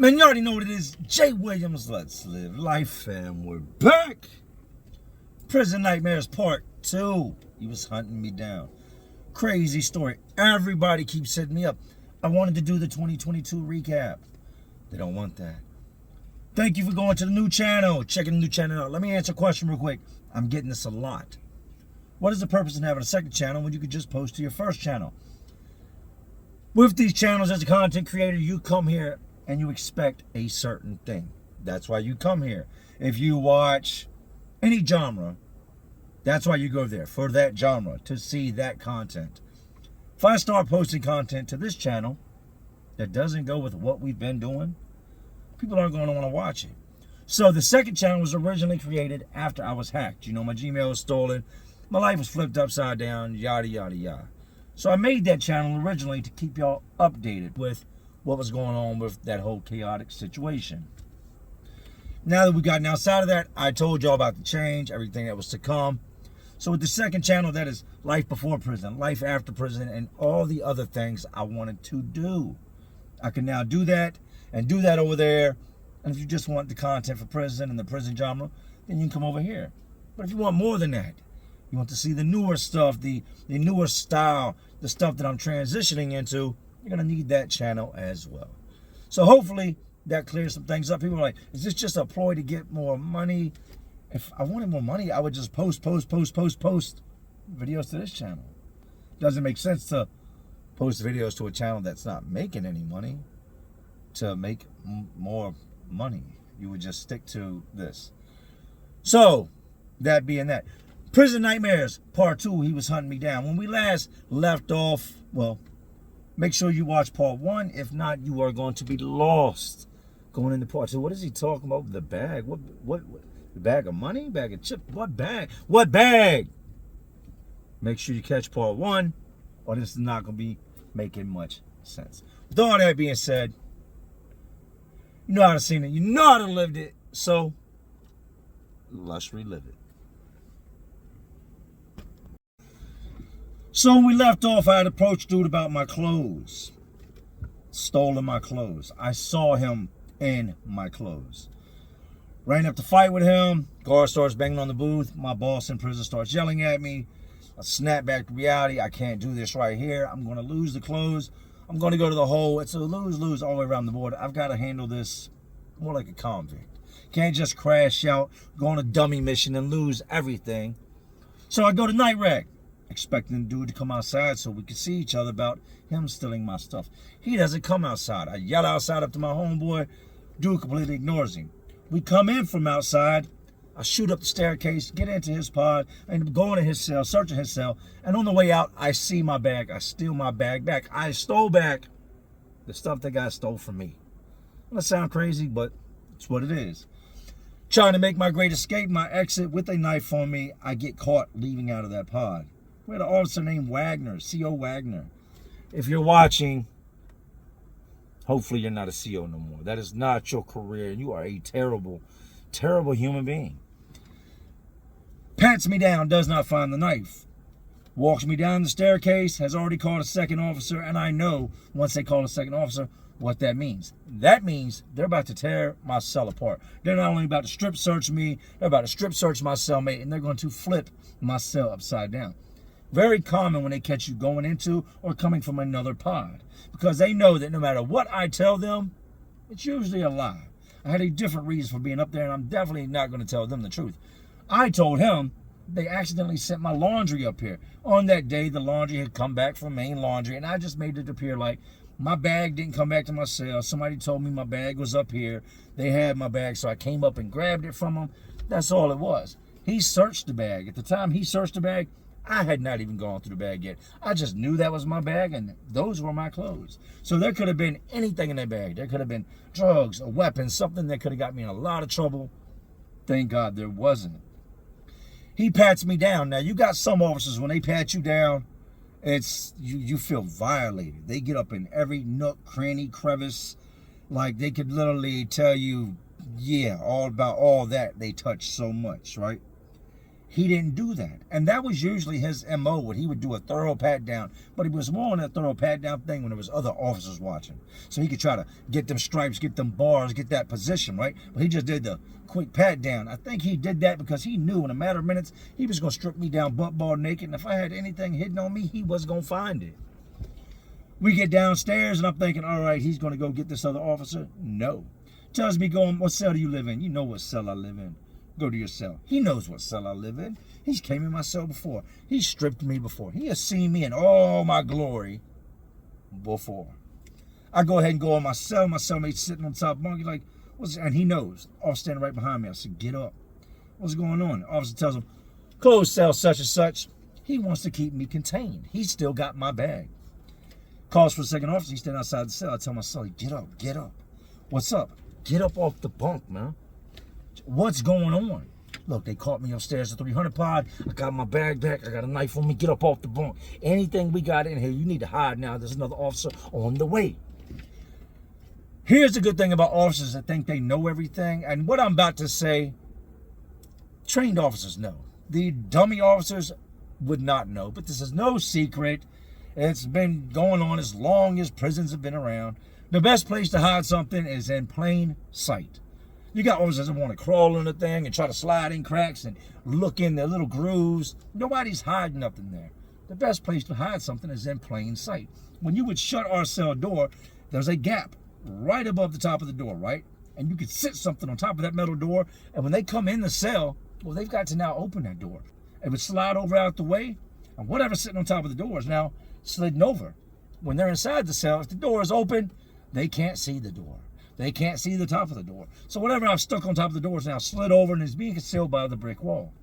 Man, you already know what it is. Jay Williams, Let's Live Life, and we're back. Prison Nightmares Part 2. He was hunting me down. Crazy story. Everybody keeps hitting me up. I wanted to do the 2022 recap. They don't want that. Thank you for going to the new channel. Checking the new channel out. Let me answer a question real quick. I'm getting this a lot. What is the purpose in having a second channel when you could just post to your first channel? With these channels as a content creator, you come here and you expect a certain thing. That's why you come here. If you watch any genre, that's why you go there, for that genre, to see that content. If I start posting content to this channel that doesn't go with what we've been doing, people aren't going to want to watch it. So the second channel was originally created after I was hacked. You know, my Gmail was stolen, my life was flipped upside down, yada, yada, yada. So I made that channel originally to keep y'all updated with what was going on with that whole chaotic situation. Now that we've gotten outside of that, I told y'all about the change, everything that was to come. So with the second channel, that is life before prison, life after prison, and all the other things I wanted to do. I can now do that and do that over there. And if you just want the content for prison and the prison genre, then you can come over here. But if you want more than that, you want to see the newer stuff, the newer style, the stuff that I'm transitioning into, you're going to need that channel as well. So hopefully that clears some things up. People are like, is this just a ploy to get more money? If I wanted more money, I would just post videos to this channel. Doesn't make sense to post videos to a channel that's not making any money to make more money. You would just stick to this. So, that being that. Prison Nightmares Part 2, he was hunting me down. When we last left off, well, make sure you watch Part 1. If not, you are going to be lost going into Part 2. What is he talking about? The bag? What the bag of money? Bag of chips? What bag? What bag? Make sure you catch Part 1, or this is not going to be making much sense. With all that being said, you know how to seen it. You know how to lived it. So, let's relive it. So when we left off, I had approached dude about my clothes. Stolen my clothes. I saw him in my clothes. Ran up to fight with him. Guard starts banging on the booth. My boss in prison starts yelling at me. I snap back to reality. I can't do this right here. I'm going to lose the clothes. I'm going to go to the hole. It's a lose-lose all the way around the board. I've got to handle this more like a convict. Can't just crash out, go on a dummy mission and lose everything. So I go to Night Rag, expecting the dude to come outside so we could see each other about him stealing my stuff. He doesn't come outside. I yell outside up to my homeboy. Dude completely ignores him. We come in from outside. I shoot up the staircase, get into his pod, and go into his cell, searching his cell. And on the way out, I see my bag. I steal my bag back. I stole back the stuff that guy stole from me. That sounds crazy, but it's what it is. Trying to make my great escape, my exit with a knife on me, I get caught leaving out of that pod. We had an officer named Wagner, C.O. Wagner. If you're watching, hopefully you're not a CO no more. That is not your career. You are a terrible, terrible human being. Pats me down, does not find the knife. Walks me down the staircase, has already called a second officer, and I know once they call a second officer what that means. That means they're about to tear my cell apart. They're not only about to strip search me, they're about to strip search my cellmate, and they're going to flip my cell upside down. Very common when they catch you going into or coming from another pod, because they know that no matter what I tell them, it's usually a lie. I had a different reason for being up there, and I'm definitely not going to tell them the truth. I told him they accidentally sent my laundry up here. On that day, the laundry had come back from main laundry, and I just made it appear like my bag didn't come back to my cell. Somebody told me my bag was up here. They had my bag, so I came up and grabbed it from them. That's all it was. He searched the bag. At the time he searched the bag, I had not even gone through the bag yet. I just knew that was my bag, and those were my clothes. So there could have been anything in that bag. There could have been drugs, a weapon, something that could have got me in a lot of trouble. Thank God there wasn't. He pats me down. Now, you got some officers, when they pat you down, it's you feel violated. They get up in every nook, cranny, crevice. Like, they could literally tell you, yeah, all about all that. They touch so much, right? He didn't do that. And that was usually his MO, when he would do a thorough pat down. But he was more on that thorough pat down thing when there was other officers watching. So he could try to get them stripes, get them bars, get that position, right? But he just did the quick pat down. I think he did that because he knew in a matter of minutes he was going to strip me down butt ball naked. And if I had anything hidden on me, he was going to find it. We get downstairs and I'm thinking, all right, he's going to go get this other officer. No. Tells me, going, what cell do you live in? You know what cell I live in. Go to your cell. He knows what cell I live in. He's came in my cell before. He stripped me before. He has seen me in all my glory before. I go ahead and go in my cell. My cellmate's sitting on top bunk. He's like, and he knows. Officer standing right behind me. I said, get up. What's going on? The officer tells him, close cell such and such. He wants to keep me contained. He's still got my bag. Calls for the second officer. He's standing outside the cell. I tell my cellie, get up, get up. What's up? Get up off the bunk, man. What's going on? Look, they caught me upstairs at 300 pod. I got my bag back. I got a knife on me. Get up off the bunk. Anything we got in here, you need to hide now. There's another officer on the way. Here's the good thing about officers that think they know everything. And what I'm about to say, trained officers know. The dummy officers would not know. But this is no secret. It's been going on as long as prisons have been around. The best place to hide something is in plain sight. You got officers that want to crawl in the thing and try to slide in cracks and look in their little grooves. Nobody's hiding nothing there. The best place to hide something is in plain sight. When you would shut our cell door, there's a gap right above the top of the door, right? And you could sit something on top of that metal door. And when they come in the cell, well, they've got to now open that door. It would slide over out the way. And whatever's sitting on top of the door is now sliding over. When they're inside the cell, if the door is open, they can't see the door. They can't see the top of the door. So whatever I've stuck on top of the door is now slid over and is being concealed by the brick wall.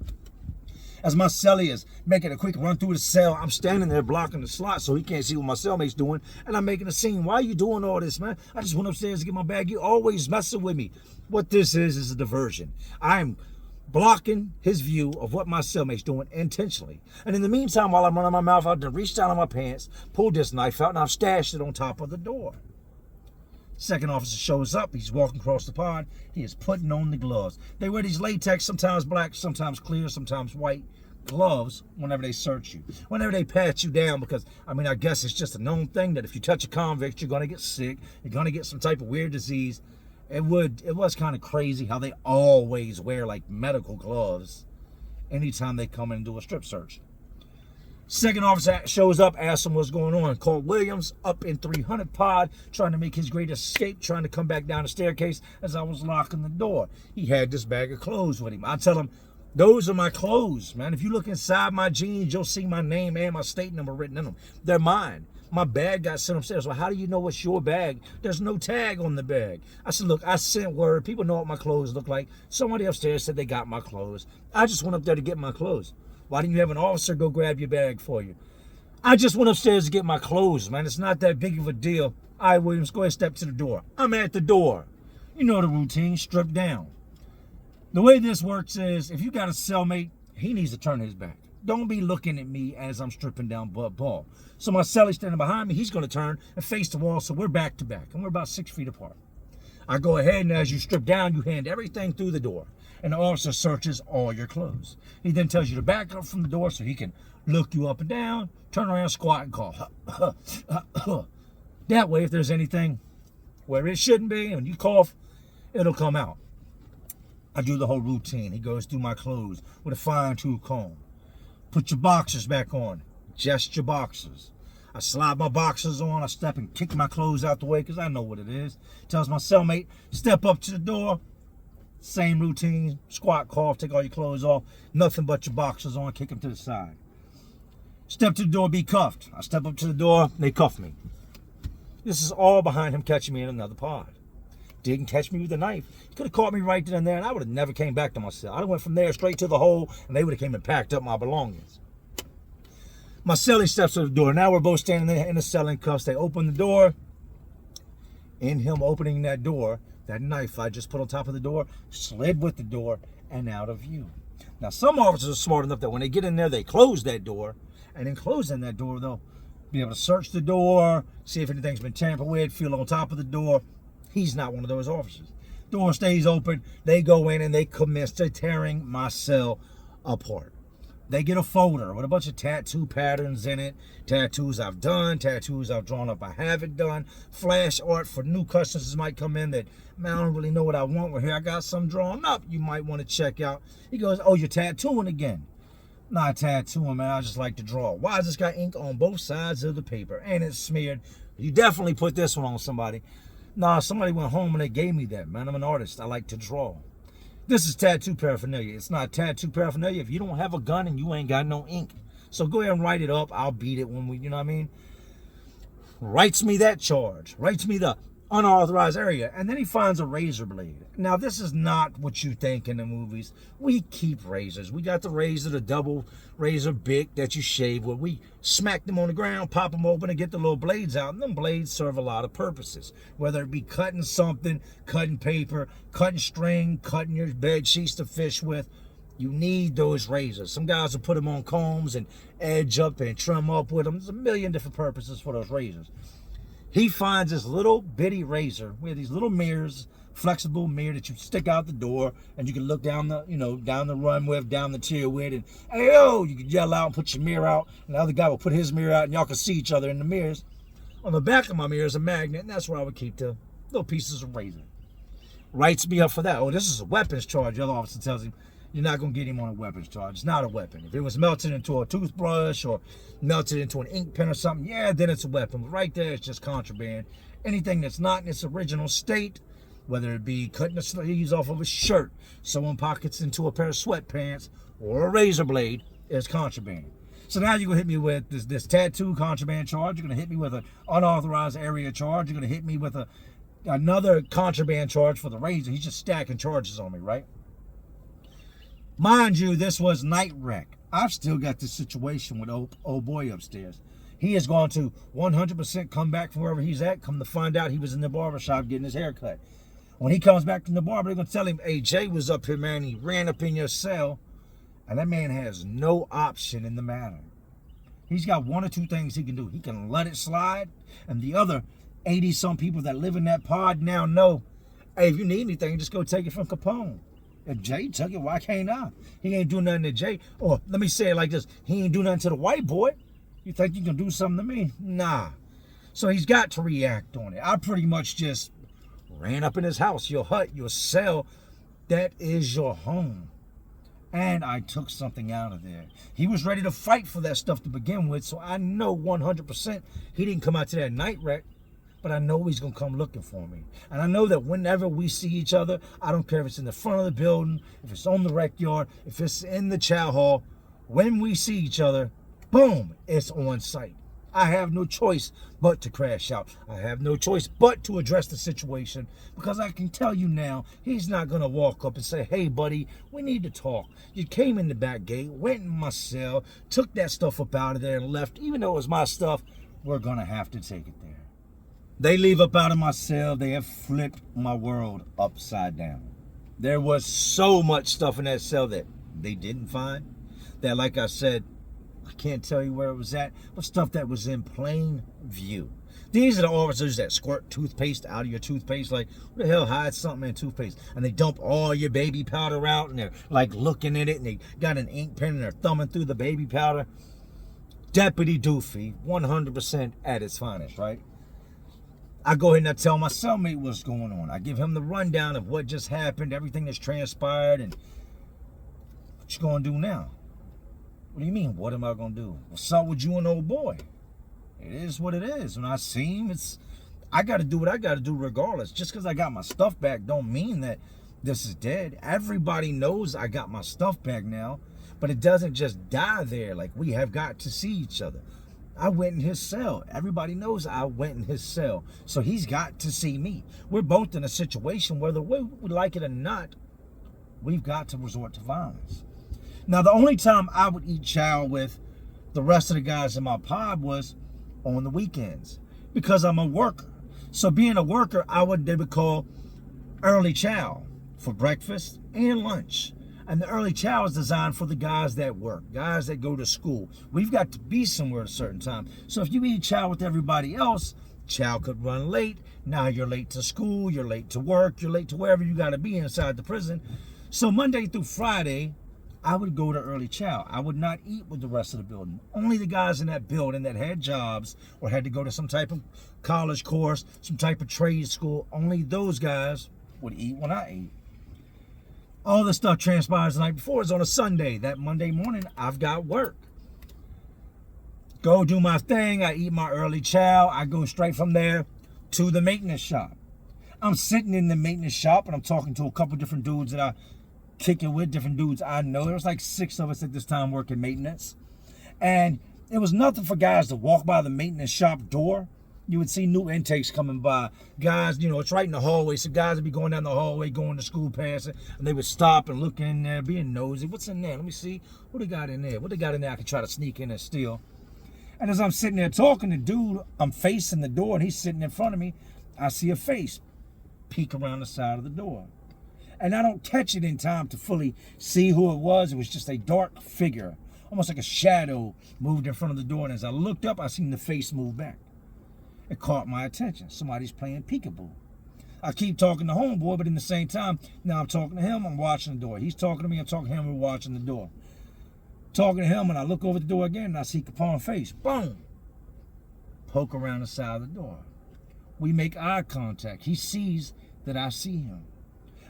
As my cellie is making a quick run through the cell, I'm standing there blocking the slot so he can't see what my cellmate's doing, and I'm making a scene. Why are you doing all this, man? I just went upstairs to get my bag. You always messing with me. What this is a diversion. I'm blocking his view of what my cellmate's doing intentionally. And in the meantime, while I'm running my mouth out, I reached down in my pants, pulled this knife out, and I've stashed it on top of the door. Second officer shows up. He's walking across the pod. He is putting on the gloves. They wear these latex, sometimes black, sometimes clear, sometimes white gloves whenever they search you, whenever they pat you down, because, I mean, I guess it's just a known thing that if you touch a convict, you're going to get sick. You're going to get some type of weird disease. It was kind of crazy how they always wear, like, medical gloves anytime they come in and do a strip search. Second officer shows up, asks him what's going on. Called Williams up in 300 pod, trying to make his great escape, trying to come back down the staircase as I was locking the door. He had this bag of clothes with him. I tell him, those are my clothes, man. If you look inside my jeans, you'll see my name and my state number written in them. They're mine. My bag got sent upstairs. Well, how do you know it's your bag? There's no tag on the bag. I said, look, I sent word. People know what my clothes look like. Somebody upstairs said they got my clothes. I just went up there to get my clothes. Why didn't you have an officer go grab your bag for you? I just went upstairs to get my clothes, man. It's not that big of a deal. All right, Williams, go ahead and step to the door. I'm at the door. You know the routine, strip down. The way this works is, if you got a cellmate, he needs to turn his back. Don't be looking at me as I'm stripping down butt ball. So my cellie standing behind me, he's going to turn and face the wall, so we're back to back, and we're about 6 feet apart. I go ahead, and as you strip down, you hand everything through the door, and the officer searches all your clothes. He then tells you to back up from the door so he can look you up and down, turn around, squat, and call. That way, if there's anything where it shouldn't be, and you cough, it'll come out. I do the whole routine. He goes through my clothes with a fine-tooth comb. Put your boxers back on. Just your boxers. I slide my boxers on. I step and kick my clothes out the way because I know what it is. Tells my cellmate, step up to the door. Same routine. Squat, cough, take all your clothes off. Nothing but your boxers on. Kick them to the side. Step to the door, be cuffed. I step up to the door. They cuff me. This is all behind him catching me in another pod. Didn't catch me with a knife. He could have caught me right then and there, and I would have never came back to my cell. I went from there straight to the hole, and they would have came and packed up my belongings. My cellie steps to the door. Now we're both standing there in the cell in cuffs. They open the door. In him opening that door, that knife I just put on top of the door slid with the door and out of view. Now, some officers are smart enough that when they get in there, they close that door. And in closing that door, they'll be able to search the door, see if anything's been tampered with, feel on top of the door. He's not one of those officers. Door stays open. They go in and they commence to tearing my cell apart. They get a folder with a bunch of tattoo patterns in it. Tattoos I've done, tattoos I've drawn up I haven't done. Flash art for new customers might come in that, man, I don't really know what I want. Well, here I got some drawn up you might want to check out. He goes, oh, you're tattooing again. Not tattooing, man. I just like to draw. Why? Is this got ink on both sides of the paper and it's smeared? You definitely put this one on somebody. Nah, somebody went home and they gave me that, man. I'm an artist. I like to draw. This is tattoo paraphernalia. It's not tattoo paraphernalia if you don't have a gun and you ain't got no ink. So go ahead and write it up. I'll beat it when we, you know what I mean? Writes me that charge. Writes me the unauthorized area. And then he finds a razor blade. Now, this is not what you think in the movies. We keep razors. We got the razor, the double razor bic that you shave with. We smack them on the ground, pop them open, and get the little blades out. And them blades serve a lot of purposes. Whether it be cutting something, cutting paper, cutting string, cutting your bed sheets to fish with. You need those razors. Some guys will put them on combs and edge up and trim up with them. There's a million different purposes for those razors. He finds this little bitty razor with these little mirrors, flexible mirror that you stick out the door, and you can look down the, down the run with, down the tier with, and hey yo, you can yell out and put your mirror out, and the other guy will put his mirror out, and y'all can see each other in the mirrors. On the back of my mirror is a magnet, and that's where I would keep the little pieces of razor. Writes me up for that. Oh, this is a weapons charge. The other officer tells him, you're not going to get him on a weapons charge. It's not a weapon. If it was melted into a toothbrush or melted into an ink pen or something, yeah, then it's a weapon. But right there, it's just contraband. Anything that's not in its original state, whether it be cutting the sleeves off of a shirt, sewing pockets into a pair of sweatpants, or a razor blade, is contraband. So now you're going to hit me with this tattoo contraband charge. You're going to hit me with an unauthorized area charge. You're going to hit me with another contraband charge for the razor. He's just stacking charges on me, right? Mind you, this was night rec. I've still got this situation with old boy upstairs. He is going to 100% come back from wherever he's at. Come to find out he was in the barbershop getting his hair cut. When he comes back from the barber, they're going to tell him, hey, Jay was up here, man. He ran up in your cell. And that man has no option in the matter. He's got one or two things he can do. He can let it slide. And the other 80-some people that live in that pod now know, hey, if you need anything, just go take it from Capone. If Jay took it, why can't I? He ain't do nothing to Jay. Or let me say it like this. He ain't do nothing to the white boy. You think you can do something to me? Nah. So he's got to react on it. I pretty much just ran up in his house, your hut, your cell. That is your home. And I took something out of there. He was ready to fight for that stuff to begin with, so I know 100% he didn't come out to that night wreck, but I know he's going to come looking for me. And I know that whenever we see each other, I don't care if it's in the front of the building, if it's on the rec yard, if it's in the chow hall, when we see each other, boom, it's on site. I have no choice but to crash out. I have no choice but to address the situation, because I can tell you now, he's not going to walk up and say, hey, buddy, we need to talk. You came in the back gate, went in my cell, took that stuff up out of there and left. Even though it was my stuff, we're going to have to take it there. They leave up out of my cell. They have flipped my world upside down. There was so much stuff in that cell that they didn't find, that, like I said, I can't tell you where it was at, but stuff that was in plain view. These are the officers that squirt toothpaste out of your toothpaste. Like, what the hell hides something in toothpaste? And they dump all your baby powder out, and they're like looking at it, and they got an ink pen, and they're thumbing through the baby powder. Deputy Doofy, 100% at its finest, right? I go ahead and I tell my cellmate what's going on. I give him the rundown of what just happened, everything that's transpired, and what you gonna do now? What do you mean, what am I going to do? What's up with you and old boy? It is what it is. When I see him, I got to do what I got to do regardless. Just because I got my stuff back don't mean that this is dead. Everybody knows I got my stuff back now, but it doesn't just die there. Like, we have got to see each other. I went in his cell. Everybody knows I went in his cell. So he's got to see me. We're both in a situation, whether we like it or not, we've got to resort to violence. Now, the only time I would eat chow with the rest of the guys in my pod was on the weekends, because I'm a worker. So being a worker, they would call early chow for breakfast and lunch. And the early chow is designed for the guys that work, guys that go to school. We've got to be somewhere at a certain time. So if you eat chow with everybody else, chow could run late. Now you're late to school, you're late to work, you're late to wherever you got to be inside the prison. So Monday through Friday, I would go to early chow. I would not eat with the rest of the building. Only the guys in that building that had jobs or had to go to some type of college course, some type of trade school, only those guys would eat when I ate. All this stuff transpires the night before. It's on a Sunday. That Monday morning, I've got work. Go do my thing. I eat my early chow. I go straight from there to the maintenance shop. I'm sitting in the maintenance shop and I'm talking to a couple different dudes that I kick it with, different dudes I know. There was like 6 of us at this time working maintenance. And it was nothing for guys to walk by the maintenance shop door. You would see new intakes coming by. Guys, it's right in the hallway. So guys would be going down the hallway, going to school passing, and they would stop and look in there, being nosy. What's in there? Let me see. What they got in there? What they got in there I could try to sneak in and steal? And as I'm sitting there talking to dude, I'm facing the door and he's sitting in front of me. I see a face peek around the side of the door. And I don't catch it in time to fully see who it was. It was just a dark figure, almost like a shadow, moved in front of the door. And as I looked up, I seen the face move back. It caught my attention. Somebody's playing peekaboo. I keep talking to homeboy, but in the same time, now I'm talking to him, I'm watching the door. He's talking to me, I'm talking to him, we're watching the door. Talking to him, and I look over the door again, and I see Capone face. Boom! Poke around the side of the door. We make eye contact. He sees that I see him.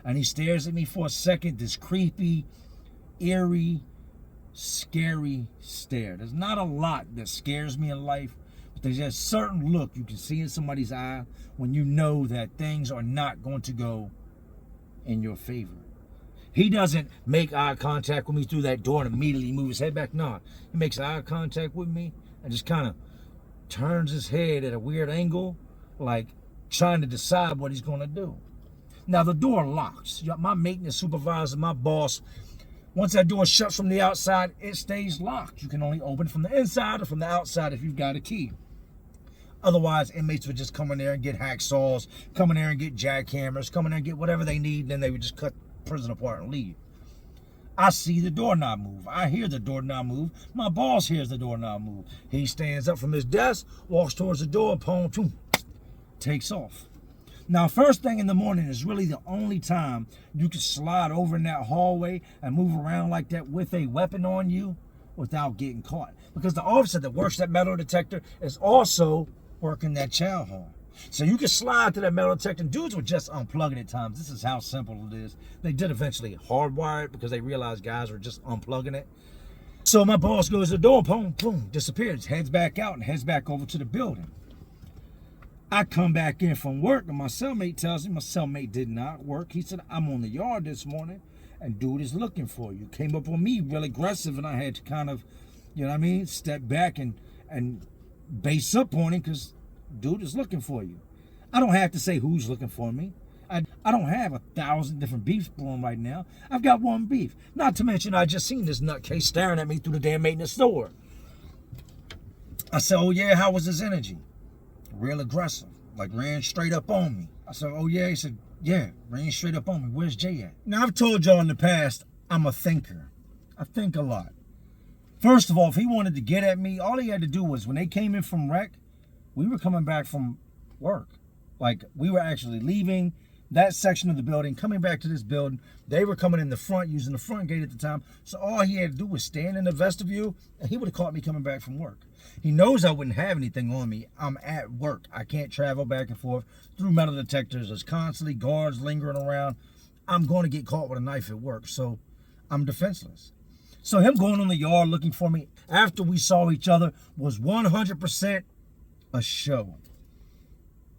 And he stares at me for a second, this creepy, eerie, scary stare. There's not a lot that scares me in life, but there's a certain look you can see in somebody's eye when you know that things are not going to go in your favor. He doesn't make eye contact with me through that door and immediately move his head back. No, he makes eye contact with me and just kind of turns his head at a weird angle, like trying to decide what he's going to do. Now, the door locks. My maintenance supervisor, my boss, once that door shuts from the outside, it stays locked. You can only open it from the inside or from the outside if you've got a key. Otherwise, inmates would just come in there and get hacksaws, come in there and get jackhammers, come in there and get whatever they need, and then they would just cut the prison apart and leave. I see the doorknob move. I hear the doorknob move. My boss hears the doorknob move. He stands up from his desk, walks towards the door, boom, takes off. Now, first thing in the morning is really the only time you can slide over in that hallway and move around like that with a weapon on you without getting caught. Because the officer that works that metal detector is also working that chow hall. So you can slide to that metal detector. Dudes were just unplugging at times. This is how simple it is. They did eventually hardwire it because they realized guys were just unplugging it. So my boss goes to the door, boom, disappears, heads back out and heads back over to the building. I come back in from work and my cellmate tells me my cellmate did not work. He said, I'm on the yard this morning and dude is looking for you. Came up on me real aggressive and I had to kind of, step back and base up on him because dude is looking for you. I don't have to say who's looking for me. I don't have 1,000 different beefs blowing right now. I've got one beef. Not to mention I just seen this nutcase staring at me through the damn maintenance door. I said, oh yeah, how was his energy? Real aggressive, like ran straight up on me. I said, oh yeah? He said, yeah, ran straight up on me. Where's Jay at? Now, I've told y'all in the past, I'm a thinker. I think a lot. First of all, if he wanted to get at me, all he had to do was when they came in from rec, we were coming back from work. Like, we were actually leaving that section of the building, coming back to this building. They were coming in the front, using the front gate at the time. So all he had to do was stand in the vestibule, and he would have caught me coming back from work. He knows I wouldn't have anything on me. I'm at work. I can't travel back and forth through metal detectors. There's constantly guards lingering around. I'm going to get caught with a knife at work, so I'm defenseless. So him going on the yard looking for me after we saw each other was 100% a show.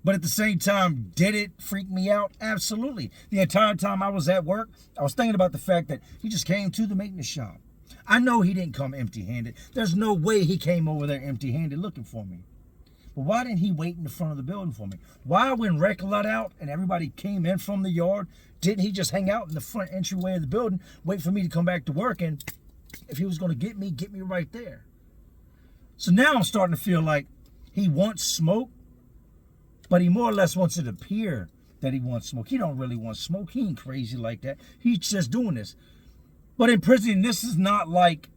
But at the same time, did it freak me out? Absolutely. The entire time I was at work, I was thinking about the fact that he just came to the maintenance shop. I know he didn't come empty-handed. There's no way he came over there empty-handed looking for me. But why didn't he wait in the front of the building for me? Why, when rec let out and everybody came in from the yard, didn't he just hang out in the front entryway of the building, wait for me to come back to work, and if he was going to get me right there? So now I'm starting to feel like he wants smoke, but he more or less wants it to appear that he wants smoke. He don't really want smoke. He ain't crazy like that. He's just doing this. But in prison, this is not like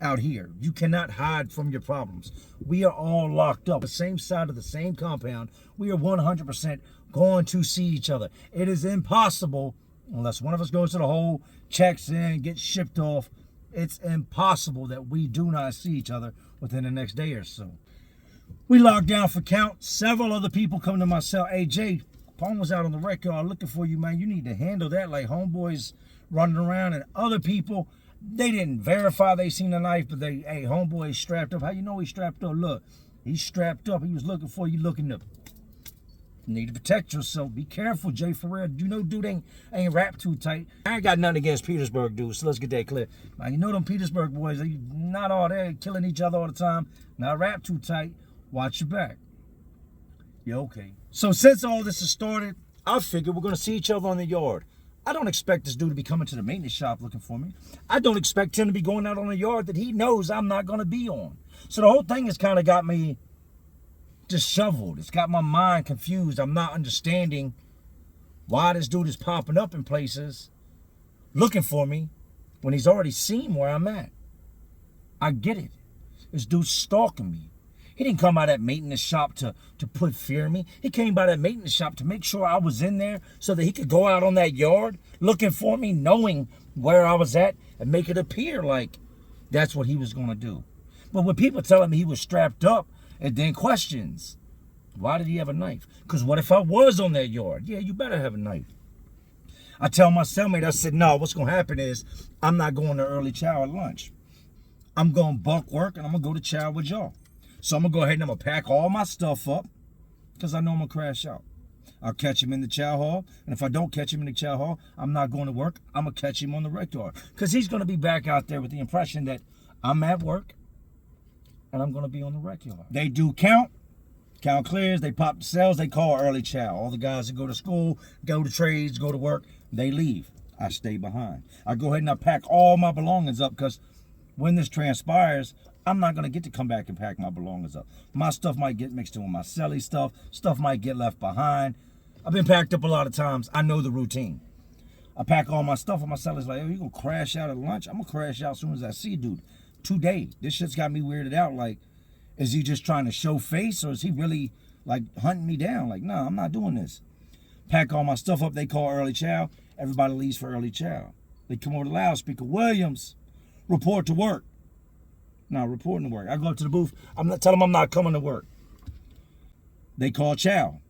out here. You cannot hide from your problems. We are all locked up. The same side of the same compound. We are 100% going to see each other. It is impossible, unless one of us goes to the hole, checks in, gets shipped off. It's impossible that we do not see each other within the next day or so. We locked down for count. Several other people come to my cell. Hey, Jay, Pawn was out on the wreck yard looking for you, man. You need to handle that. Like homeboys running around and other people, they didn't verify they seen the knife, but hey, homeboy strapped up. How you know he's strapped up? Look, he's strapped up. He was looking for you, looking up. You need to protect yourself. Be careful, Jay, for real. You know dude ain't wrapped too tight. I ain't got nothing against Petersburg dudes, so let's get that clear. Now, you know them Petersburg boys, they not all there killing each other all the time. Not wrapped too tight. Watch your back. Yeah, okay. So since all this has started, I figured we're going to see each other on the yard. I don't expect this dude to be coming to the maintenance shop looking for me. I don't expect him to be going out on a yard that he knows I'm not going to be on. So the whole thing has kind of got me disheveled. It's got my mind confused. I'm not understanding why this dude is popping up in places looking for me when he's already seen where I'm at. I get it. This dude's stalking me. He didn't come by that maintenance shop to put fear in me. He came by that maintenance shop to make sure I was in there so that he could go out on that yard looking for me, knowing where I was at, and make it appear like that's what he was going to do. But when people telling me he was strapped up, and then questions, why did he have a knife? Because what if I was on that yard? Yeah, you better have a knife. I tell my cellmate, I said, no, what's going to happen is I'm not going to early chow at lunch. I'm going to bunk work, and I'm going to go to chow with y'all. So I'm going to go ahead and I'm going to pack all my stuff up because I know I'm going to crash out. I'll catch him in the chow hall. And if I don't catch him in the chow hall, I'm not going to work. I'm going to catch him on the rec yard because he's going to be back out there with the impression that I'm at work and I'm going to be on the rec yard. They do count. Count clears. They pop the cells. They call early chow. All the guys that go to school, go to trades, go to work, they leave. I stay behind. I go ahead and I pack all my belongings up because when this transpires, I'm not going to get to come back and pack my belongings up. My stuff might get mixed in with my celly stuff. Stuff might get left behind. I've been packed up a lot of times. I know the routine. I pack all my stuff and my celly's like, oh, you going to crash out at lunch? I'm going to crash out as soon as I see dude. Today, this shit's got me weirded out. Like, is he just trying to show face or is he really like hunting me down? Like, no, I'm not doing this. Pack all my stuff up. They call early chow. Everybody leaves for early chow. They come over the loudspeaker. Williams, report to work. No, reporting to work. I go up to the booth. I'm not telling them I'm not coming to work. They call chow.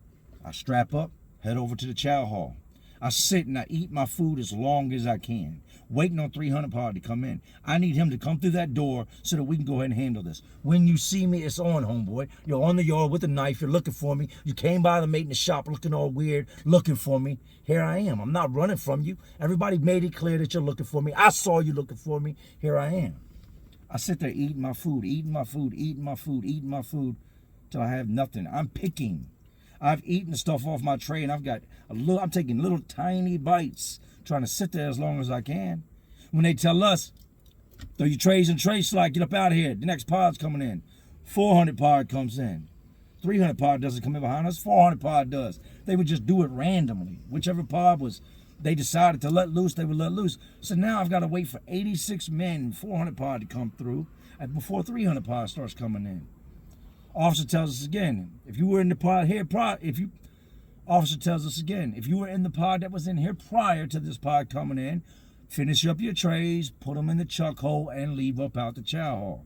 I strap up, head over to the chow hall. I sit and I eat my food as long as I can, waiting on 300 pod to come in. I need him to come through that door so that we can go ahead and handle this. When you see me, it's on, homeboy. You're on the yard with a knife. You're looking for me. You came by the maintenance shop looking all weird, looking for me. Here I am. I'm not running from you. Everybody made it clear that you're looking for me. I saw you looking for me. Here I am. I sit there eating my food, till I have nothing. I'm picking. I've eaten stuff off my tray and I'm taking little tiny bites, trying to sit there as long as I can. When they tell us, throw your trays in tray slot, get up out of here. The next pod's coming in. 400 pod comes in. 300 pod doesn't come in behind us. 400 pod does. They would just do it randomly. Whichever pod was they decided to let loose, they would let loose. So now I've got to wait for 86 men, 400 pod to come through before 300 pod starts coming in. Officer tells us again, if you were in the pod here, officer tells us again, if you were in the pod that was in here prior to this pod coming in, finish up your trays, put them in the chuck hole, and leave up out the chow hall.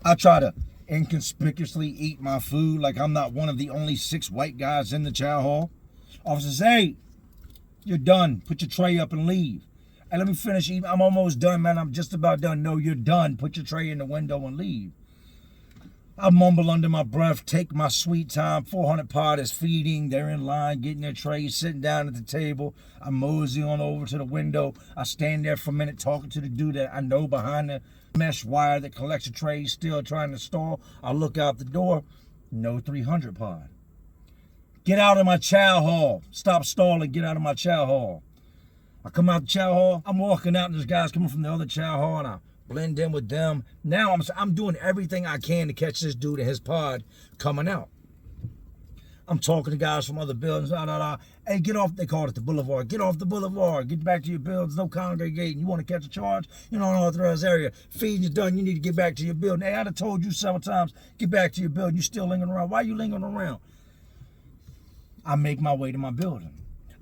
I try to inconspicuously eat my food like I'm not one of the only 6 white guys in the chow hall. Officer says, hey, you're done. Put your tray up and leave. And let me finish eating. I'm almost done, man. I'm just about done. No, you're done. Put your tray in the window and leave. I mumble under my breath, take my sweet time. 400 pod is feeding. They're in line, getting their trays, sitting down at the table. I mosey on over to the window. I stand there for a minute talking to the dude that I know behind the mesh wire that collects the trays, still trying to stall. I look out the door. No 300 pod. Get out of my chow hall. Stop stalling. Get out of my chow hall. I come out the chow hall. I'm walking out and there's guys coming from the other chow hall and I blend in with them. Now I'm doing everything I can to catch this dude and his pod coming out. I'm talking to guys from other buildings. Hey, get off. They call it the boulevard. Get off the boulevard. Get back to your buildings. No congregating. You want to catch a charge? You're not unauthorized area. Feeding is done. You need to get back to your building. Hey, I'd have told you several times, get back to your building. You still lingering around. Why are you lingering around? I make my way to my building.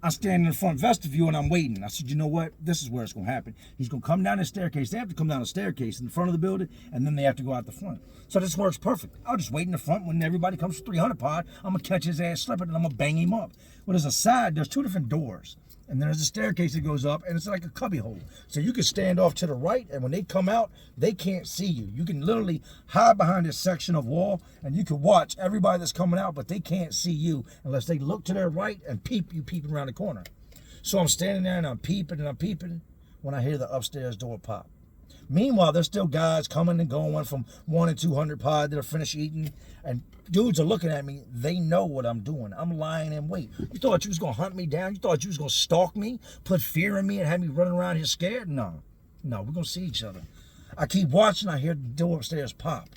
I stand in the front vestibule and I'm waiting. I said, you know what? This is where it's going to happen. He's going to come down the staircase. They have to come down the staircase in the front of the building, and then they have to go out the front. So this works perfect. I'll just wait in the front. When everybody comes for 300 pod, I'm going to catch his ass slipping, and I'm going to bang him up. Well, there's a side. There's two different doors. And there's a staircase that goes up, and it's like a cubby hole. So you can stand off to the right, and when they come out, they can't see you. You can literally hide behind this section of wall, and you can watch everybody that's coming out, but they can't see you unless they look to their right and peep you peeping around the corner. So I'm standing there, and I'm peeping when I hear the upstairs door pop. Meanwhile, there's still guys coming and going from 1 and 200 pod that are finished eating, and dudes are looking at me. They know what I'm doing. I'm lying in wait. You thought you was going to hunt me down? You thought you was going to stalk me, put fear in me, and have me running around here scared? No, we're going to see each other. I keep watching. I hear the door upstairs pop.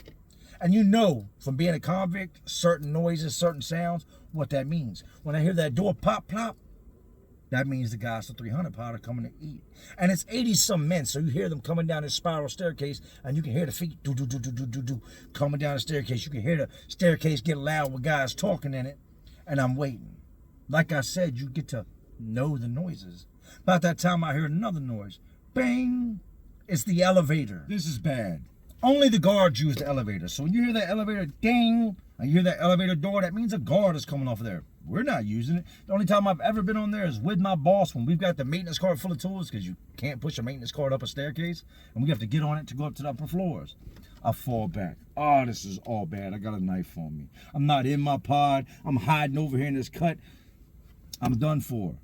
And you know, from being a convict, certain noises, certain sounds, what that means. When I hear that door pop, plop, that means the guys to 300 pod are coming to eat. And it's 80-some men, so you hear them coming down this spiral staircase, and you can hear the feet do coming down the staircase. You can hear the staircase get loud with guys talking in it, and I'm waiting. Like I said, you get to know the noises. About that time, I heard another noise. Bang! It's the elevator. This is bad. Only the guards use the elevator. So when you hear that elevator ding, and you hear that elevator door, that means a guard is coming off of there. We're not using it. The only time I've ever been on there is with my boss when we've got the maintenance cart full of tools, because you can't push a maintenance cart up a staircase, and we have to get on it to go up to the upper floors. I fall back. Oh, this is all bad. I got a knife on me. I'm not in my pod. I'm hiding over here in this cut. I'm done for.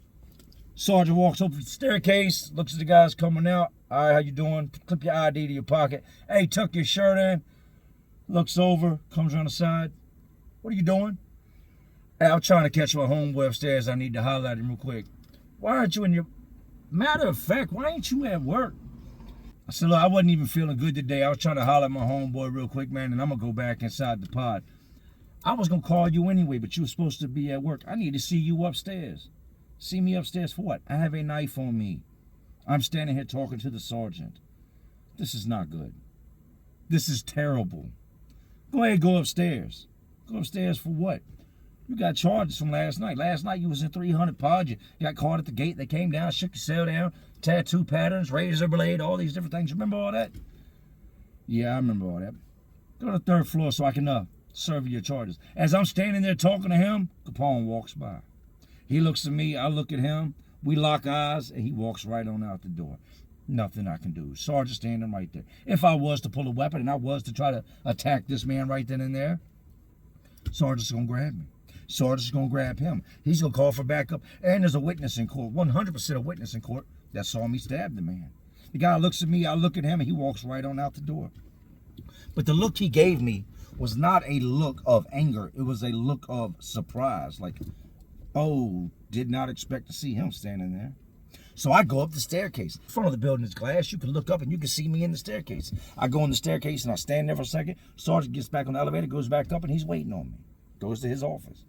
Sergeant walks up the staircase, looks at the guys coming out. All right, how you doing? Clip your ID to your pocket. Hey, tuck your shirt in. Looks over, comes around the side. What are you doing? Hey, I'm trying to catch my homeboy upstairs. I need to holler at him real quick. Why aren't you in your... Matter of fact, why ain't you at work? I said, look, I wasn't even feeling good today. I was trying to holler at my homeboy real quick, man, and I'm going to go back inside the pod. I was going to call you anyway, but you were supposed to be at work. I need to see you upstairs. See me upstairs for what? I have a knife on me. I'm standing here talking to the sergeant. This is not good. This is terrible. Go ahead, go upstairs. Go upstairs for what? You got charges from last night. Last night you was in 300 pod. You got caught at the gate. They came down, shook your cell down, tattoo patterns, razor blade, all these different things. You remember all that? Yeah, I remember all that. Go to the 3rd floor so I can serve you your charges. As I'm standing there talking to him, Capone walks by. He looks at me, I look at him. We lock eyes, and he walks right on out the door. Nothing I can do. Sergeant standing right there. If I was to pull a weapon and I was to try to attack this man right then and there, Sergeant's going to grab me. Sergeant's going to grab him. He's going to call for backup. And there's a witness in court, 100% a witness in court that saw me stab the man. The guy looks at me, I look at him, and he walks right on out the door. But the look he gave me was not a look of anger. It was a look of surprise. Like, oh, did not expect to see him standing there. So I go up the staircase. In front of the building is glass. You can look up and you can see me in the staircase. I go in the staircase and I stand there for a second. Sergeant gets back on the elevator, goes back up, and he's waiting on me. Goes to his office.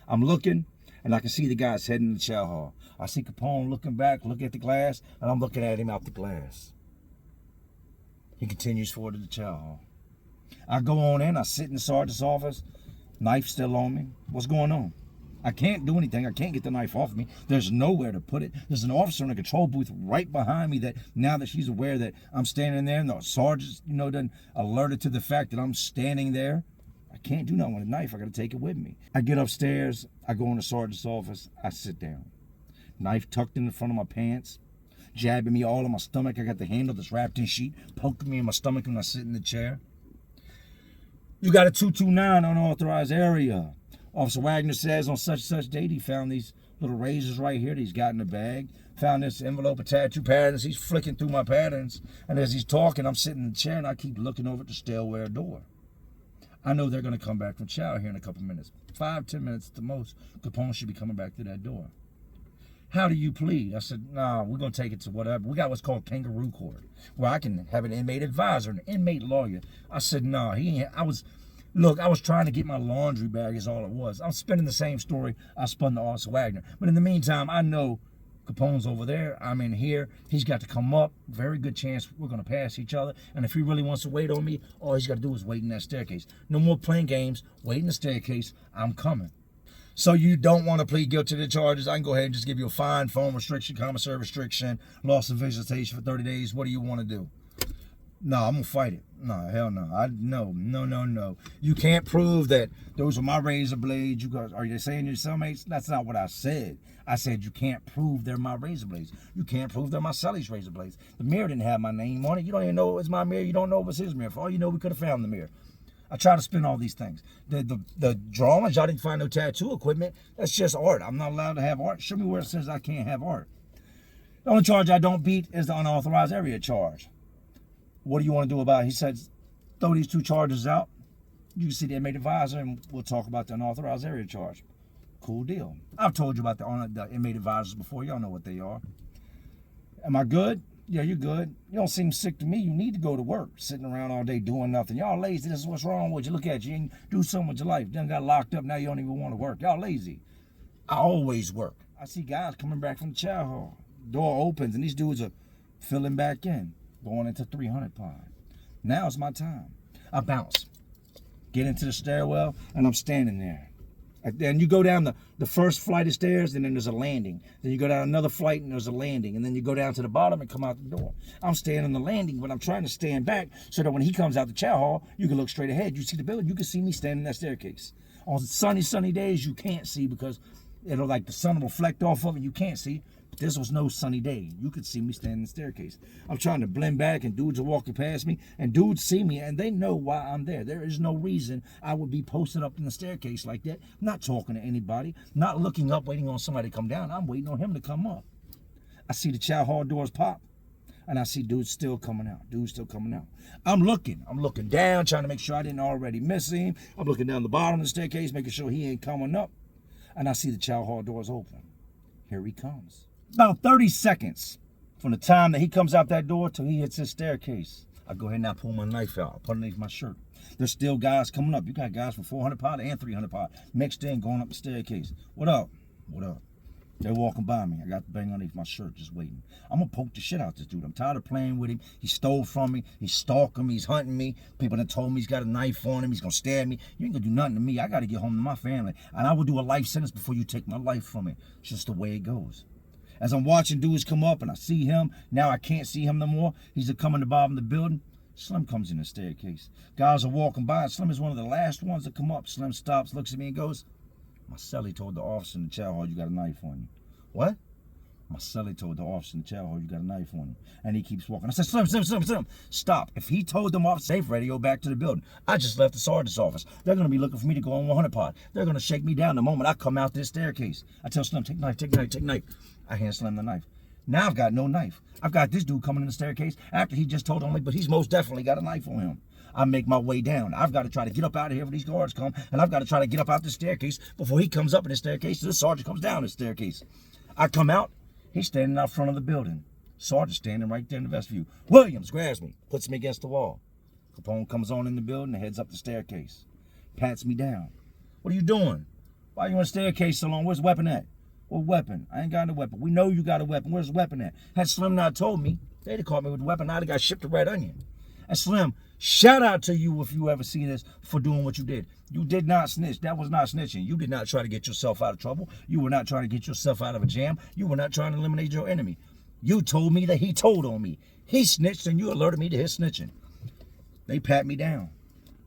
I'm looking, and I can see the guys heading in the chow hall. I see Capone looking back, looking at the glass, and I'm looking at him out the glass. He continues forward to the chow hall. I go on in. I sit in the sergeant's office. Knife still on me. What's going on? I can't do anything. I can't get the knife off me. There's nowhere to put it. There's an officer in the control booth right behind me that now that she's aware that I'm standing there and the sergeant's, done alerted to the fact that I'm standing there. I can't do nothing with a knife. I got to take it with me. I get upstairs. I go in the sergeant's office. I sit down. Knife tucked in the front of my pants, jabbing me all in my stomach. I got the handle that's wrapped in sheet, poking me in my stomach when I sit in the chair. You got a 229 unauthorized area. Officer Wagner says on such and such date he found these little razors right here that he's got in the bag. Found this envelope of tattoo patterns. He's flicking through my patterns. And as he's talking, I'm sitting in the chair and I keep looking over at the stairwell door. I know they're going to come back from chow here in a couple minutes. 5-10 minutes at the most. Capone should be coming back to that door. How do you plead? I said, nah, we're going to take it to whatever. We got what's called kangaroo court, where I can have an inmate advisor, an inmate lawyer. I said, nah, Look, I was trying to get my laundry bag is all it was. I'm spinning the same story I spun to Officer Wagner. But in the meantime, I know Capone's over there. I'm in here. He's got to come up. Very good chance we're going to pass each other. And if he really wants to wait on me, all he's got to do is wait in that staircase. No more playing games. Wait in the staircase. I'm coming. So you don't want to plead guilty to the charges? I can go ahead and just give you a fine, phone restriction, commissary restriction, loss of visitation for 30 days. What do you want to do? No, I'm going to fight it. No, hell no. No. You can't prove that those are my razor blades. You guys, are you saying you're cellmates? That's not what I said. I said you can't prove they're my razor blades. You can't prove they're my Sully's razor blades. The mirror didn't have my name on it. You don't even know it was my mirror. You don't know it was his mirror. For all you know, we could have found the mirror. I try to spin all these things. The drawings, y'all didn't find no tattoo equipment. That's just art. I'm not allowed to have art. Show me where it says I can't have art. The only charge I don't beat is the unauthorized area charge. What do you want to do about it? He said, throw these 2 charges out. You can see the inmate advisor, and we'll talk about the unauthorized area charge. Cool deal. I've told you about the inmate advisors before. Y'all know what they are. Am I good? Yeah, you're good. You don't seem sick to me. You need to go to work. Sitting around all day doing nothing. Y'all lazy. This is what's wrong with you. Look at you. You ain't do something with your life. You done got locked up. Now you don't even want to work. Y'all lazy. I always work. I see guys coming back from the chow hall. Door opens, and these dudes are filling back in, going into 300 pod. Now it's my time. I bounce, get into the stairwell, and I'm standing there. Then you go down the first flight of stairs, and then there's a landing. Then you go down another flight, and there's a landing. And then you go down to the bottom and come out the door. I'm standing on the landing, but I'm trying to stand back so that when he comes out the chow hall, you can look straight ahead. You see the building, you can see me standing in that staircase. On sunny days, you can't see because it'll like the sun will reflect off of it. You can't see. This was no sunny day. You could see me standing in the staircase. I'm trying to blend back, and dudes are walking past me, and dudes see me, and they know why I'm there. There is no reason I would be posted up in the staircase like that, not talking to anybody, not looking up, waiting on somebody to come down. I'm waiting on him to come up. I see the chow hall doors pop, and I see dudes still coming out. I'm looking down, trying to make sure I didn't already miss him. I'm looking down the bottom of the staircase, making sure he ain't coming up, and I see the chow hall doors open. Here he comes. About 30 seconds from the time that he comes out that door till he hits his staircase. I go ahead and I pull my knife out. I put it underneath my shirt. There's still guys coming up. You got guys from 400 pod and 300 pod mixed in going up the staircase. What up? They're walking by me. I got the bang underneath my shirt just waiting. I'm going to poke the shit out this dude. I'm tired of playing with him. He stole from me. He's stalking me. He's hunting me. People done told me he's got a knife on him. He's going to stab me. You ain't going to do nothing to me. I got to get home to my family. And I will do a life sentence before you take my life from me. It's just the way it goes. As I'm watching dudes come up and I see him, now I can't see him no more. He's coming to the bottom of the building. Slim comes in the staircase. Guys are walking by. Slim is one of the last ones to come up. Slim stops, looks at me and goes, my cellie told the officer in the chow hall you got a knife on you. What? My cellie told the officer in the chow hall you got a knife on you. And he keeps walking. I said, Slim, stop. If he told them off, safe radio back to the building. I just left the sergeant's office. They're going to be looking for me to go on 100 pod. They're going to shake me down the moment I come out this staircase. I tell Slim, take knife. I hand Slim the knife. Now I've got no knife. I've got this dude coming in the staircase after he just told on me, but he's most definitely got a knife on him. I make my way down. I've got to try to get up out of here when these guards come, and I've got to try to get up out the staircase before he comes up in the staircase, so the sergeant comes down the staircase. I come out. He's standing out front of the building. Sergeant standing right there in the vestibule. Williams grabs me, puts me against the wall. Capone comes on in the building and heads up the staircase. Pats me down. What are you doing? Why are you on the staircase so long? Where's the weapon at? What weapon? I ain't got no weapon. We know you got a weapon. Where's the weapon at? Had Slim not told me, they'd have caught me with the weapon. I'd have got shipped to Red Onion. And Slim, shout out to you if you ever see this for doing what you did. You did not snitch. That was not snitching. You did not try to get yourself out of trouble. You were not trying to get yourself out of a jam. You were not trying to eliminate your enemy. You told me that he told on me. He snitched and you alerted me to his snitching. They pat me down.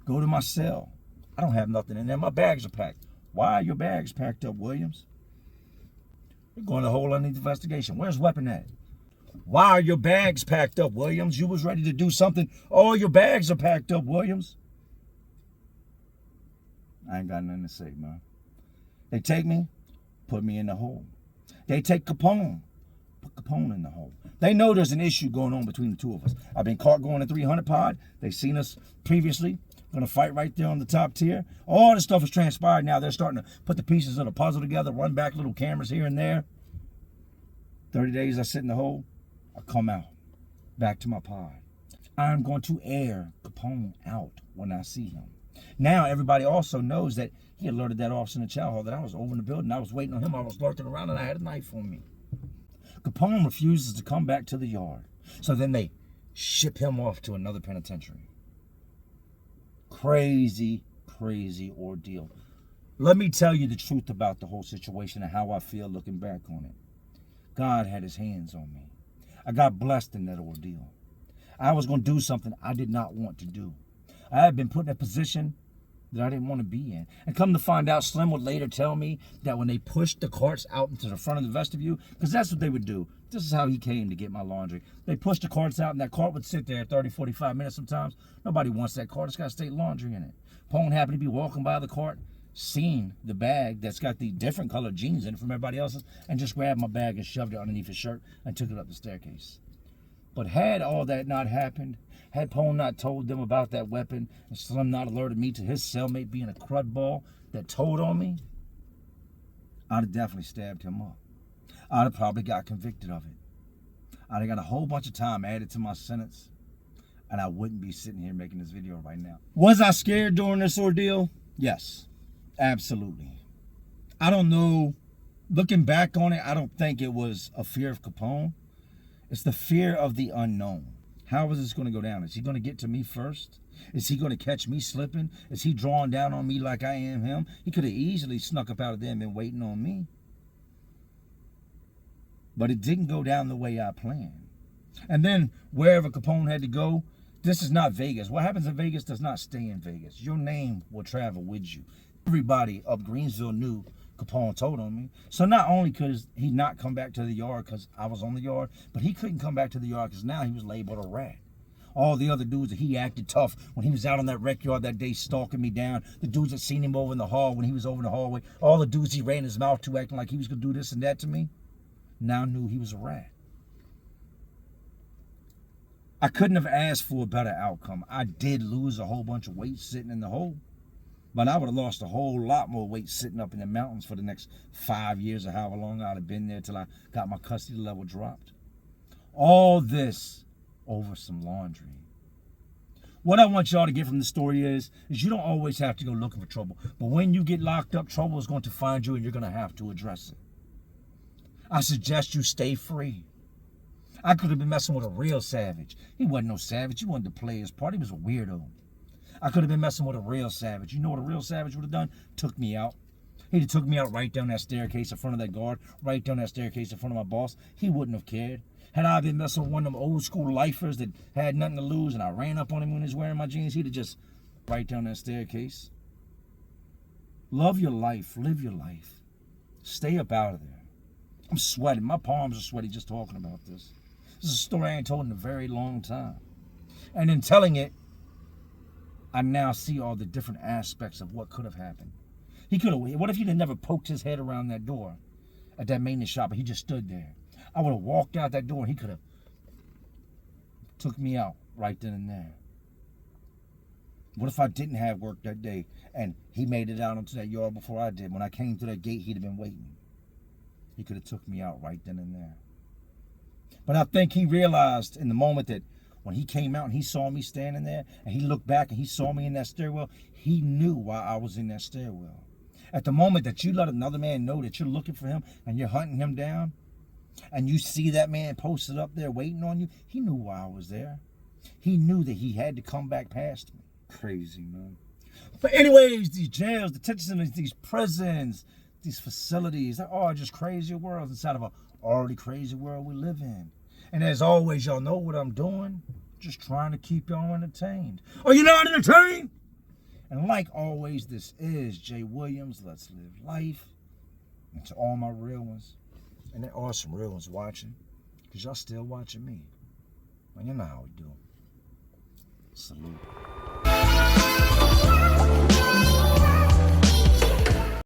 Go to my cell. I don't have nothing in there. My bags are packed. Why are your bags packed up, Williams? We're going to hold underneath investigation. Where's the weapon at? Why are your bags packed up, Williams? You was ready to do something. All your bags are packed up, Williams. I ain't got nothing to say, man. They take me, put me in the hole. They take Capone, put Capone in the hole. They know there's an issue going on between the two of us. I've been caught going to 300 pod. They've seen us previously. Gonna fight right there on the top tier. All this stuff has transpired now. They're starting to put the pieces of the puzzle together, run back little cameras here and there. 30 days I sit in the hole. I come out, back to my pod. I'm going to air Capone out when I see him. Now everybody also knows that he alerted that officer in the chow hall that I was over in the building. I was waiting on him. I was lurking around and I had a knife on me. Capone refuses to come back to the yard. So then they ship him off to another penitentiary. Crazy ordeal. Let me tell you the truth about the whole situation and how I feel looking back on it. God had his hands on me. I got blessed in that ordeal. I was going to do something I did not want to do. I had been put in a position that I didn't want to be in. And come to find out, Slim would later tell me that when they pushed the carts out into the front of the vestibule, because that's what they would do. This is how he came to get my laundry. They pushed the carts out, and that cart would sit there 30, 45 minutes sometimes. Nobody wants that cart. It's got state laundry in it. Pone happened to be walking by the cart, seen the bag that's got the different colored jeans in it from everybody else's, and just grabbed my bag and shoved it underneath his shirt and took it up the staircase. But had all that not happened, had Pone not told them about that weapon, and Slim not alerted me to his cellmate being a crud ball that told on me, I'd have definitely stabbed him up. I'd have probably got convicted of it. I'd have got a whole bunch of time added to my sentence, and I wouldn't be sitting here making this video right now. Was I scared during this ordeal? Yes, absolutely. I don't know. Looking back on it, I don't think it was a fear of Capone. It's the fear of the unknown. How is this going to go down? Is he going to get to me first? Is he going to catch me slipping? Is he drawing down on me like I am him? He could have easily snuck up out of there and been waiting on me. But it didn't go down the way I planned. And then wherever Capone had to go, this is not Vegas. What happens in Vegas does not stay in Vegas. Your name will travel with you. Everybody up Greensville knew Capone told on me. So not only could he not come back to the yard because I was on the yard, but he couldn't come back to the yard because now he was labeled a rat. All the other dudes that he acted tough when he was out on that rec yard that day stalking me down, the dudes that seen him over in the hall when he was over in the hallway, all the dudes he ran his mouth to acting like he was going to do this and that to me, now knew he was a rat. I couldn't have asked for a better outcome. I did lose a whole bunch of weight sitting in the hole. But I would have lost a whole lot more weight sitting up in the mountains for the next 5 years or however long I'd have been there till I got my custody level dropped. All this over some laundry. What I want y'all to get from the story is you don't always have to go looking for trouble. But when you get locked up, trouble is going to find you and you're going to have to address it. I suggest you stay free. I could have been messing with a real savage. He wasn't no savage. He wanted to play his part. He was a weirdo. I could have been messing with a real savage. You know what a real savage would have done? Took me out. He'd have took me out right down that staircase in front of that guard, right down that staircase in front of my boss. He wouldn't have cared. Had I been messing with one of them old school lifers that had nothing to lose and I ran up on him when he was wearing my jeans, he'd have just right down that staircase. Love your life. Live your life. Stay up out of there. I'm sweating. My palms are sweaty just talking about this. This is a story I ain't told in a very long time. And in telling it, I now see all the different aspects of what could have happened. He could have, what if he'd have never poked his head around that door at that maintenance shop and he just stood there? I would have walked out that door and he could have took me out right then and there. What if I didn't have work that day and he made it out onto that yard before I did? When I came through that gate, he'd have been waiting. He could have took me out right then and there. But I think he realized in the moment that when he came out and he saw me standing there and he looked back and he saw me in that stairwell, he knew why I was in that stairwell. At the moment that you let another man know that you're looking for him and you're hunting him down and you see that man posted up there waiting on you, he knew why I was there. He knew that he had to come back past me. Crazy, man. But anyways, these jails, detention centers, these prisons, these facilities, they're all just crazy worlds inside of a already crazy world we live in. And as always, y'all know what I'm doing. Just trying to keep y'all entertained. Are you not entertained? And like always, this is Jay Williams. Let's live life. And to all my real ones. And there are some real ones watching. Because y'all still watching me. Well, you know how we do. Salute.